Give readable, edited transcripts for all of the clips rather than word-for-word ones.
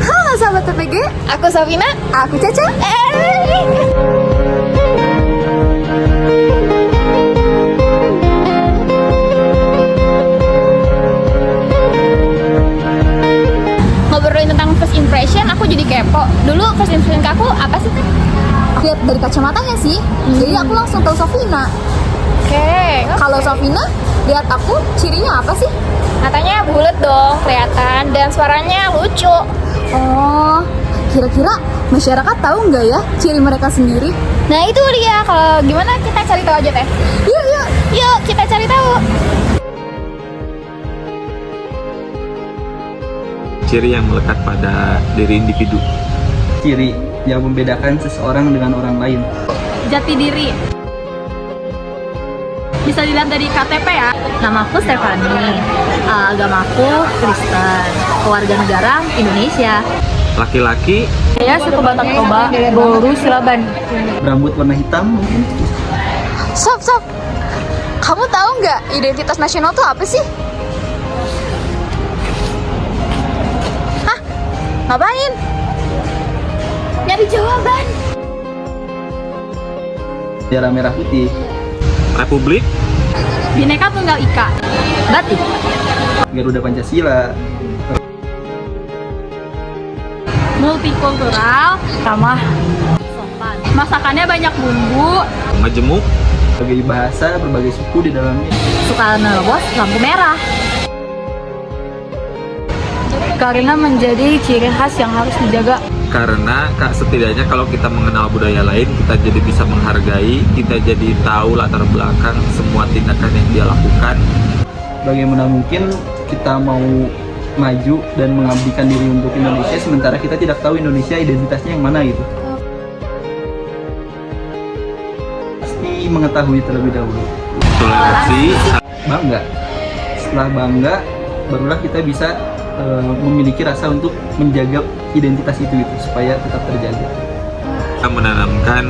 Halo sahabat TPG, Aku Safina. aku Caca. Ngobrolin tentang first impression, aku jadi kepo. Dulu first impression ke aku apa sih, Teh? Lihat dari kacamatanya sih, jadi aku langsung tahu Safina. Oke. Kalau Safina, lihat aku, cirinya apa sih? Katanya bulat dong, kelihatan, dan suaranya lucu. Oh, kira-kira masyarakat tahu nggak ya ciri mereka sendiri? Nah itu dia, kalau gimana kita cari tahu aja, Teh? Yuk, yuk. Yuk, kita cari tahu. Ciri yang melekat pada diri individu. Ciri yang membedakan seseorang dengan orang lain. Jati diri. Bisa dilihat dari KTP ya. Namaku Stefani, agamaku Kristen, kewarganegaraan Indonesia. Laki-laki Saya suku Batak Toba, Boru Silaban. Berambut warna hitam mungkin. Sob, kamu tahu nggak identitas nasional itu apa sih? Hah? Ngapain? Nyari jawaban. Bendera merah putih. Republik Bhinneka Tunggal Ika. Batik. Garuda Pancasila. Multikultural, ramah, sopan. Masakannya banyak bumbu. majemuk, Berbagai bahasa, berbagai suku di dalamnya. Suka nerobos lampu merah. Karena menjadi ciri khas yang harus dijaga. karena setidaknya kalau kita mengenal budaya lain, kita jadi bisa menghargai, kita jadi tahu latar belakang semua tindakan yang dia lakukan. Bagaimana mungkin kita mau maju dan mengabdikan diri untuk Indonesia sementara kita tidak tahu Indonesia identitasnya yang mana gitu. Pasti mengetahui terlebih dahulu. Toleransi, Bangga. Setelah bangga, barulah kita bisa memiliki rasa untuk menjaga identitas itu supaya tetap terjaga. kita menanamkan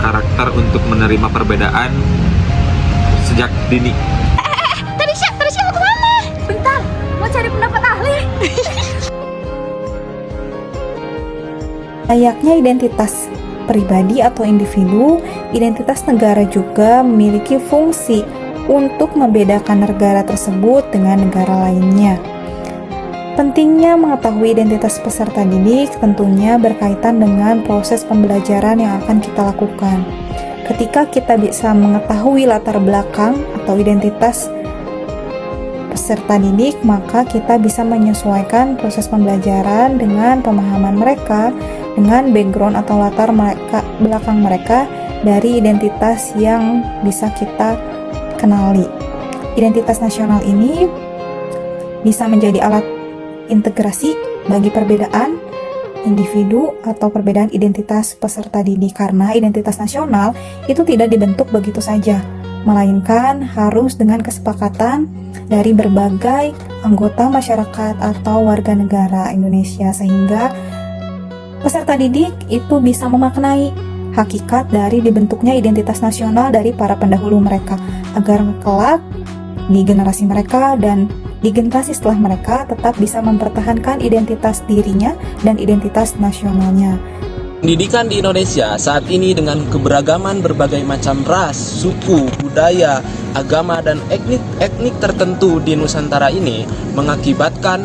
karakter untuk menerima perbedaan sejak dini. Tadi mau kemana? Bentar, mau cari pendapat ahli. Layaknya identitas pribadi atau individu, identitas negara juga memiliki fungsi untuk membedakan negara tersebut dengan negara lainnya. Pentingnya mengetahui identitas peserta didik tentunya berkaitan dengan proses pembelajaran yang akan kita lakukan. Ketika kita bisa mengetahui latar belakang atau identitas peserta didik, maka kita bisa menyesuaikan proses pembelajaran dengan pemahaman mereka, dengan background atau latar belakang mereka dari identitas yang bisa kita kenali. Identitas nasional ini bisa menjadi alat integrasi bagi perbedaan individu atau perbedaan identitas peserta didik, karena identitas nasional itu tidak dibentuk begitu saja, melainkan harus dengan kesepakatan dari berbagai anggota masyarakat atau warga negara Indonesia, sehingga peserta didik itu bisa memaknai hakikat dari dibentuknya identitas nasional dari para pendahulu mereka, agar kelak di generasi mereka dan di generasi setelah mereka tetap bisa mempertahankan identitas dirinya dan identitas nasionalnya. Pendidikan di Indonesia saat ini dengan keberagaman berbagai macam ras, suku, budaya, agama, dan etnik tertentu di Nusantara ini mengakibatkan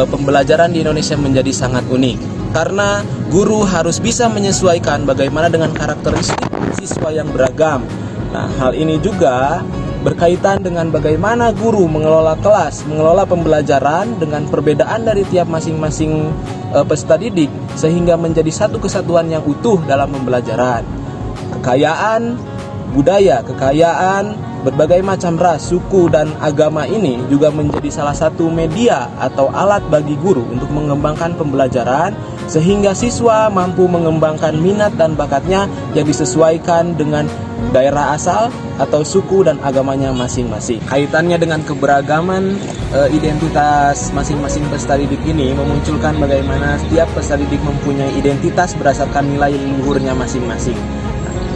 pembelajaran di Indonesia menjadi sangat unik. Karena guru harus bisa menyesuaikan bagaimana dengan karakteristik siswa yang beragam. Nah, hal ini juga berkaitan dengan bagaimana guru mengelola kelas, mengelola pembelajaran dengan perbedaan dari tiap masing-masing peserta didik, sehingga menjadi satu kesatuan yang utuh dalam pembelajaran. Kekayaan budaya, kekayaan berbagai macam ras, suku, dan agama ini juga menjadi salah satu media atau alat bagi guru untuk mengembangkan pembelajaran, sehingga siswa mampu mengembangkan minat dan bakatnya yang disesuaikan dengan daerah asal atau suku dan agamanya masing-masing. Kaitannya dengan keberagaman identitas masing-masing peserta didik ini memunculkan bagaimana setiap peserta didik mempunyai identitas berdasarkan nilai luhurnya masing-masing.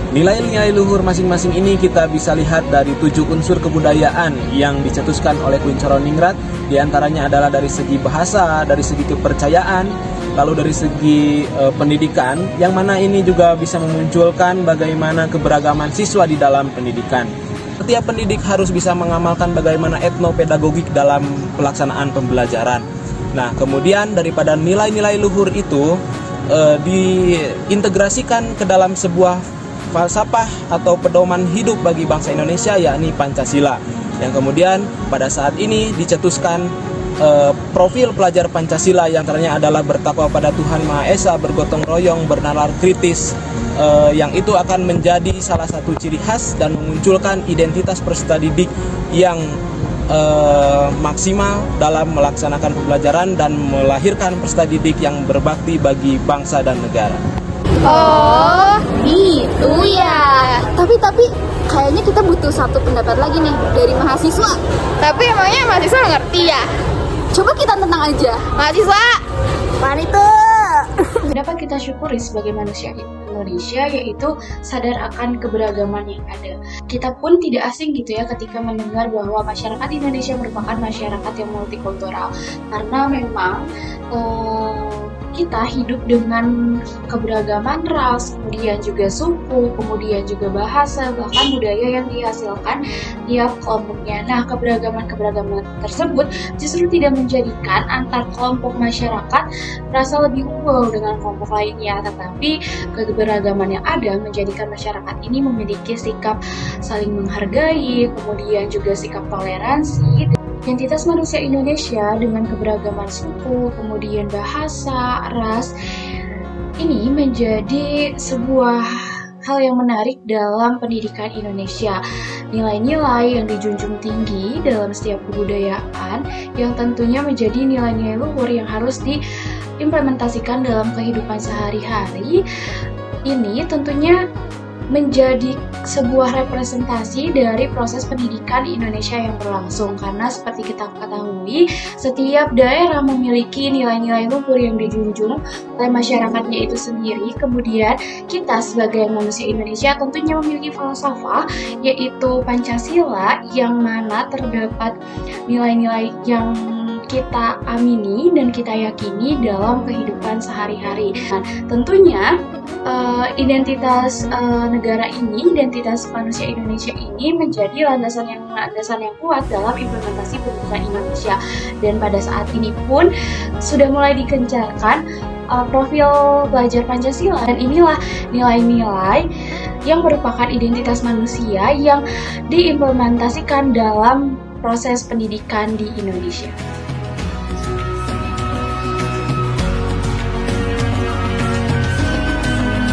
Nilai-nilai luhur masing-masing ini kita bisa lihat dari 7 unsur kebudayaan yang dicetuskan oleh Queen Charoningrat. Di antaranya adalah dari segi bahasa, dari segi kepercayaan, lalu dari segi pendidikan, yang mana ini juga bisa memunculkan bagaimana keberagaman siswa di dalam pendidikan. Setiap pendidik harus bisa mengamalkan bagaimana etnopedagogik dalam pelaksanaan pembelajaran. Nah, kemudian daripada nilai-nilai luhur itu diintegrasikan ke dalam sebuah falsafah atau pedoman hidup bagi bangsa Indonesia, yakni Pancasila, yang kemudian pada saat ini dicetuskan profil pelajar Pancasila yang ternyata adalah bertakwa pada Tuhan Maha Esa, bergotong royong, bernalar kritis, yang itu akan menjadi salah satu ciri khas dan memunculkan identitas peserta didik yang maksimal dalam melaksanakan pembelajaran dan melahirkan peserta didik yang berbakti bagi bangsa dan negara. Oh, itu ya. Tapi kayaknya kita butuh satu pendapat lagi nih dari mahasiswa. Tapi emangnya mahasiswa ngerti ya? Coba kita tentang aja. Mahasiswa, wanita. Dapat kita syukuri sebagai manusia Indonesia, yaitu sadar akan keberagaman yang ada. Kita pun tidak asing gitu ya ketika mendengar bahwa masyarakat Indonesia merupakan masyarakat yang multikultural, karena memang kita hidup dengan keberagaman ras, kemudian juga suku, kemudian juga bahasa, bahkan budaya yang dihasilkan tiap kelompoknya. Nah, keberagaman tersebut justru tidak menjadikan antar kelompok masyarakat merasa lebih unggul dengan kelompok lainnya, tetapi keberagaman yang ada menjadikan masyarakat ini memiliki sikap saling menghargai, kemudian juga sikap toleransi. Identitas manusia Indonesia dengan keberagaman suku, kemudian bahasa, ras, ini menjadi sebuah hal yang menarik dalam pendidikan Indonesia. Nilai-nilai yang dijunjung tinggi dalam setiap kebudayaan yang tentunya menjadi nilai-nilai luhur yang harus diimplementasikan dalam kehidupan sehari-hari. Ini tentunya menjadi sebuah representasi dari proses pendidikan di Indonesia yang berlangsung, karena seperti kita ketahui setiap daerah memiliki nilai-nilai luhur yang dijunjung oleh masyarakatnya itu sendiri. Kemudian kita sebagai manusia Indonesia tentunya memiliki falsafah, yaitu Pancasila, yang mana terdapat nilai-nilai yang kita amini dan kita yakini dalam kehidupan sehari-hari. Nah, tentunya identitas negara ini, identitas manusia Indonesia ini menjadi landasan yang kuat dalam implementasi pendidikan Indonesia. Dan pada saat ini pun sudah mulai dikencarkan profil belajar Pancasila, dan inilah nilai-nilai yang merupakan identitas manusia yang diimplementasikan dalam proses pendidikan di Indonesia.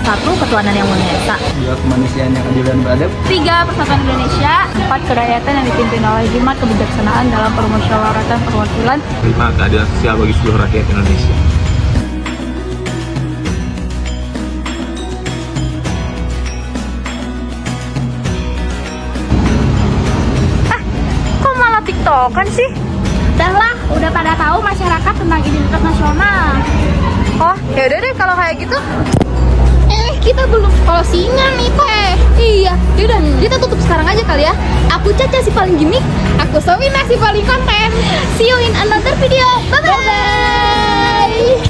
1. Ketuhanan yang Maha Esa. 2. Kemanusiaan yang adil dan beradab. 3. Persatuan Indonesia. 4. Kerakyatan yang dipimpin oleh 5. Kebijaksanaan dalam permusyawaratan perwakilan. 5. Keadilan sosial bagi seluruh rakyat Indonesia. Kok malah tiktokan sih? Udah pada tahu masyarakat tentang identitas nasional. Oh, yaudah deh kalau kayak gitu. Kita belum closingan nih, Teh. Iya, yaudah kita tutup sekarang aja kali ya. Aku Caca si paling gimmick, aku Sowina si paling konten. See you in another video. Bye-bye.